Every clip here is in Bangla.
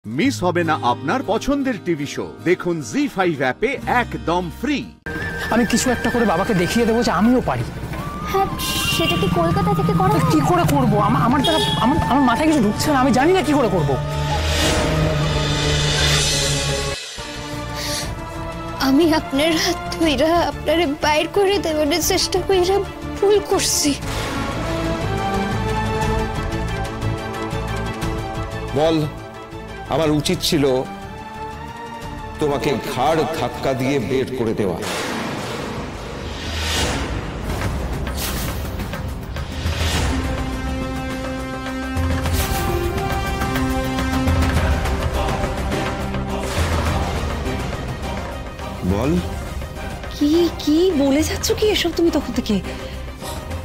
মিস হবে না আপনার পছন্দের টিভি শো। দেখুন জি5 অ্যাপে একদম ফ্রি। আমি কিছু একটা করে বাবাকে দেখিয়ে দেবো যে আমিও পারি। হ্যাঁ, সেটা কি কলকাতা থেকে করা? কি করে করবো? আমার দ্বারা আমার মাথায় কিছু ঢুকছে না, আমি জানি না কি করে করবো। আমি আপনার হাত ধইরা আপনারে বাইর করে দেওয়ার চেষ্টা কইরা ভুল করছি। বল, আমার উচিত ছিল তোমাকে ঘাড় ধাক্কা দিয়ে বের করে দেওয়া। বল, কি কি বলে যাচ্ছ কি এসব তুমি তখন থেকে?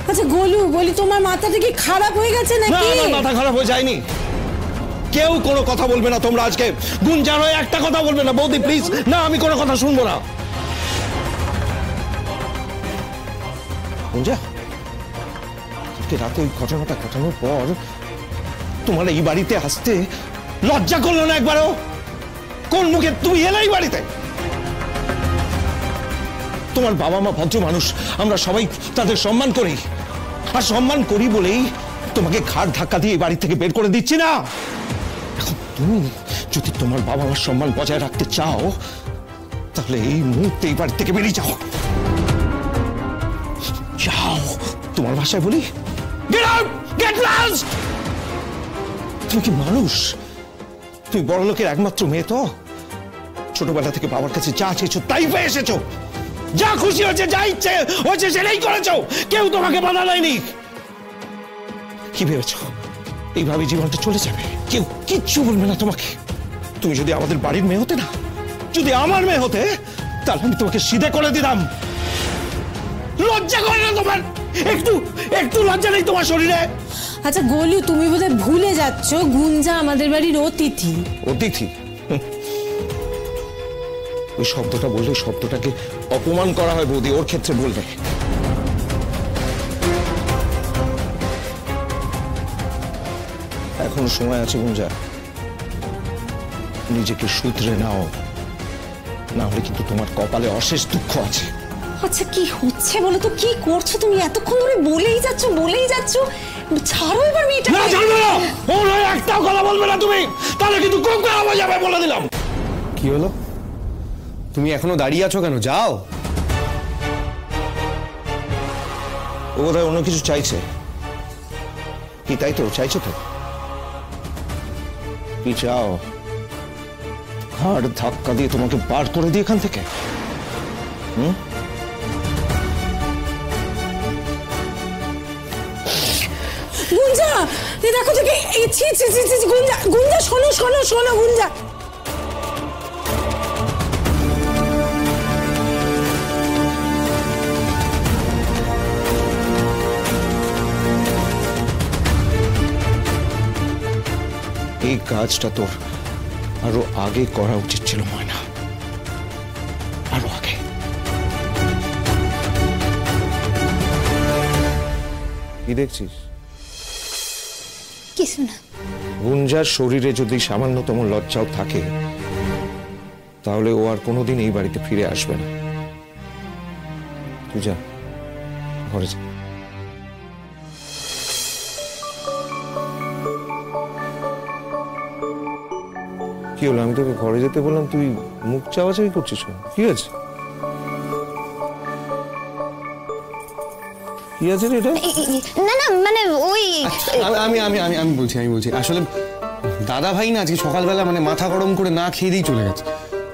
আচ্ছা গোলু, বলি তোমার মাথাটা কি খারাপ হয়ে গেছে না, নাকি? আমার মাথা খারাপ হয়ে যায়নি। কেউ কোনো কথা বলবে না তোমরা আজকে। গুঞ্জার হয়ে একটা কথা বলবে না বৌদি, প্লিজ। না, আমি কোনো কথা শুনবো না। গুঞ্জা, আজকে রাতে ওই ঘটনাটা ঘটানোর পর তোমার এই বাড়িতে আসতে লজ্জা করলো না একবারও? কোন মুখে তুমি এলে এই বাড়িতে? তোমার বাবা মা ভদ্র মানুষ, আমরা সবাই তাদের সম্মান করি, আর সম্মান করি বলেই তোমাকে ঘাড় ধাক্কা দিয়ে এই বাড়ি থেকে বের করে দিচ্ছি না। এখন তুমি যদি তোমার বাবা মার সম্মান বজায় রাখতে চাও, তাহলে এই মুহূর্তে এই বাড়ি থেকে বেরিয়ে যাও। যাও, তোমার ভাষায় বলি, গেট আউট, গেট লস্ট। তুমি কি মানুষ? তুমি বড় লোকের একমাত্র মেয়ে তো। ছোটবেলা থেকে বাবার কাছে যা চেয়েছো তাই পেয়ে এসেছো। যা খুশি হয়েছে, যা ইচ্ছে হয়েছে সেটাই করেছো। কেউ তোমাকে বাধা দেয়নি। কি ভেবেছো এইভাবে জীবনটা চলে যাবে? কেউ কিচ্ছু বলবে না তোমাকে। তুমি যদি আমাদের বাড়ির মেয়ে হতে না, যদি আমার মেয়ে হতে, তাহলে আমি তোমাকে সিধে করে দিতাম। লজ্জা করে না তোমার? একটু একটু লজ্জা নেই তোমার শরীরে? আচ্ছা গোলু, তুমি বোধহয় ভুলে যাচ্ছ গুঞ্জা আমাদের বাড়ির অতিথি। অতিথি? ওই শব্দটা বললে শব্দটাকে অপমান করা হয় বৌদি, ওর ক্ষেত্রে বলবে। এখনো সময় আছে গুঞ্জা, নিজেকে শুধরে নাও, না হলে কিন্তু তোমার কপালে অশেষ দুঃখ আছে। আচ্ছা কি হচ্ছে বলো তো? কি করছো তুমি? এতক্ষণ ধরে বলেই যাচ্ছ ছাড়ো এবার মেয়েটা। না, ছাড়বে না। ওর হয়ে একটাও কথা বলবে না তুমি, তাহলে কিন্তু খুব খারাপ হয়ে যাবে, বলে দিলাম। কি হলো? তুমি এখনো দাঁড়িয়ে আছো কেন? যাও। ও বোধহয় অন্য কিছু চাইছে। কি তাই তো চাইছো তো? কি চাও? ঘাড় ধাক্কা দিয়ে তোমাকে বার করে দিয়ে এখান থেকে? গুঞ্জা, দেখো তো কি? গুঞ্জা গুঞ্জা, শোনো শোনো শোনো গুঞ্জা। এই কাজটা তোর আরো আগে করা উচিত ছিল ময়না, আরো আগে। কি দেখছিস? কিছু না। গুঞ্জার শরীরে যদি সামান্যতম লজ্জাও থাকে, তাহলে ও আর কোনোদিন এই বাড়িতে ফিরে আসবে না। তুই যা, ঘরে যা। কি হলো? আমি তোকে ঘরে যেতে বললাম, তুই মুখ চাওয়াচাই করছিস কেন? কি আছে? কি আছে রে এটা? না না, মানে ওই আমি আমি আমি আমি বলছি আসলে দাদা ভাই না আজকে সকালবেলা মানে মাথা গরম করে না খেয়ে দিয়ে চলে গেছে।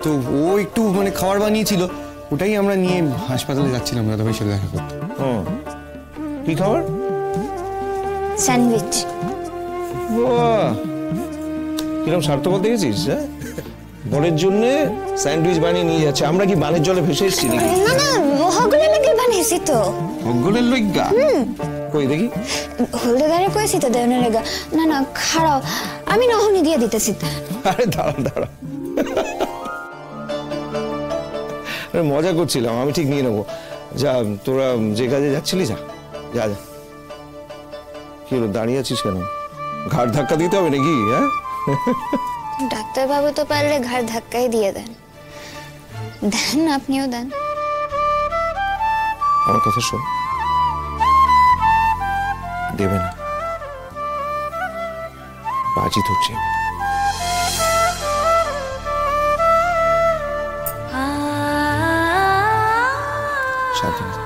তো ও একটু মানে খাবার বানিয়েছিল, ওটাই আমরা নিয়ে হাসপাতালে যাচ্ছিলাম দাদা ভাইয়ের সাথে দেখা করতে। কি খাবার? স্যান্ডউইচ। কিরকম স্বার্থপর দেখেছিস? হ্যাঁ, বরের জন্য স্যান্ডউইচ বানিয়ে নিয়ে যাচ্ছে। আমরা কি বানের জলে ভেসে এসেছি নাকি? না না, হগলের লাগে বানিয়েছি তো। হগলের লইগা? কই দেখি। হলদে গাড়ি কইছি তো দেওয়ানের লাগা। না না, খারাও, আমি নহনি দিয়ে দিতেছি। আরে দাঁড়া দাঁড়া, মজা করছিলাম, আমি ঠিক নিয়ে নেবো। যা, তোরা যে কাজে যাচ্ছিলি যা যা যা। কি হলো, দাঁড়িয়ে আছিস কেন? ঘাড় ধাক্কা দিতে হবে নাকি? হ্যাঁ, ডাক্তারবাবু তো পারলে ঘাড় ধাক্কাই দিয়ে দেন। দেন, আপনিও দেন। আমার কথা শোন, দেবে না, বাজি ধরছে। সাবধানে।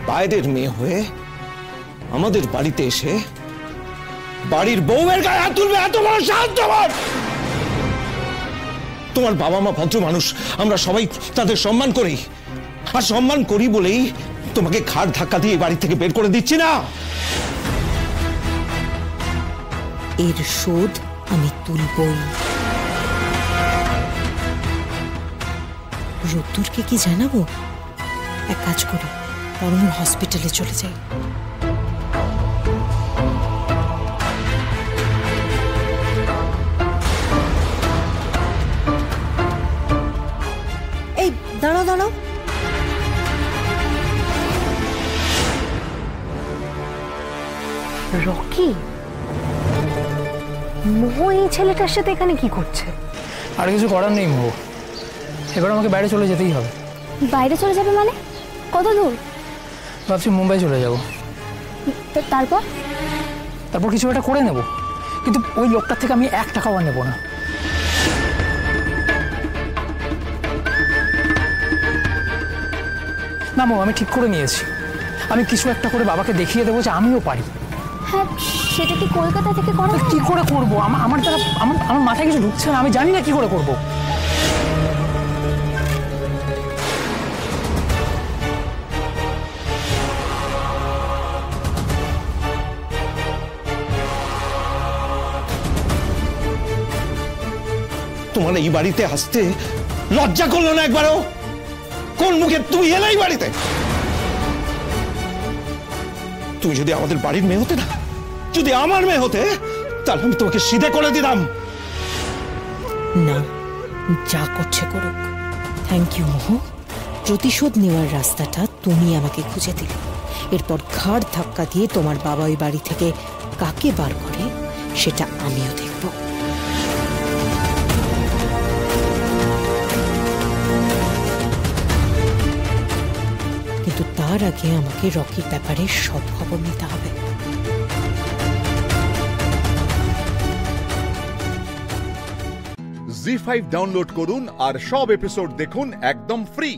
বাইরের মেয়ে হয়ে আমাদের বাড়িতে এসে বাড়ির বউয়ের গায়ে হাত তুলবে, এত বড় সাহস তোমার? তোমার বাবা মা ভদ্র মানুষ, আমরা সবাই তাদের সম্মান করি, আর সম্মান করি বলেই তোমাকে ঘাড় ধাক্কা দিয়ে বাড়ি থেকে বের করে দিচ্ছি না। এর শোধ আমি তুলবই। রোদ্দুরকে কি জানাবো? এক কাজ করি, বরং হসপিটালে চলে যাই। এই দাঁড়াও দাঁড়াও, রকি, মোহ এই ছেলেটার সাথে এখানে কি করছে? আর কিছু করার নেই মোহ, এবার আমাকে বাইরে চলে যেতেই হবে। বাইরে চলে যাবে মানে? কত দূর? ভাবছি মুম্বাই চলে যাব। তারপর? তারপর কিছু একটা করে নেব, কিন্তু ওই লোকটার থেকে আমি 1 টাকাও আর নেব না। না মো, আমি ঠিক করে নিয়েছি, আমি কিছু একটা করে বাবাকে দেখিয়ে দেবো যে আমিও পারি। হ্যাঁ, সেটা কি কলকাতা থেকে করা? কি করে করবো? আমার দ্বারা আমার মাথায় কিছু ঢুকছে না, আমি জানি না কি করে করবো। তোমার এই বাড়িতে আসতে লজ্জা করলো না একবারও? কোন মুখে তুমি এলে এই বাড়িতে? তুমি যদি আমাদের বাড়ির মেয়ে হতে না, যদি আমার মেয়ে হতে, তাহলে আমি তোমাকে সিধে করে দিতাম। না, যা করছে করুক। থ্যাংক ইউ মোহ, প্রতিশোধ নেওয়ার রাস্তাটা তুমি আমাকে খুঁজে দিলে। এরপর ঘাড় ধাক্কা দিয়ে তোমার বাবা ওই বাড়ি থেকে কাকে বার করে সেটা আমিও দেখব। কিন্তু তার আগে আমাকে রকির ব্যাপারে সব খবর নিতে হবে। জি5 ডাউনলোড করুন আর সব এপিসোড দেখুন একদম ফ্রি।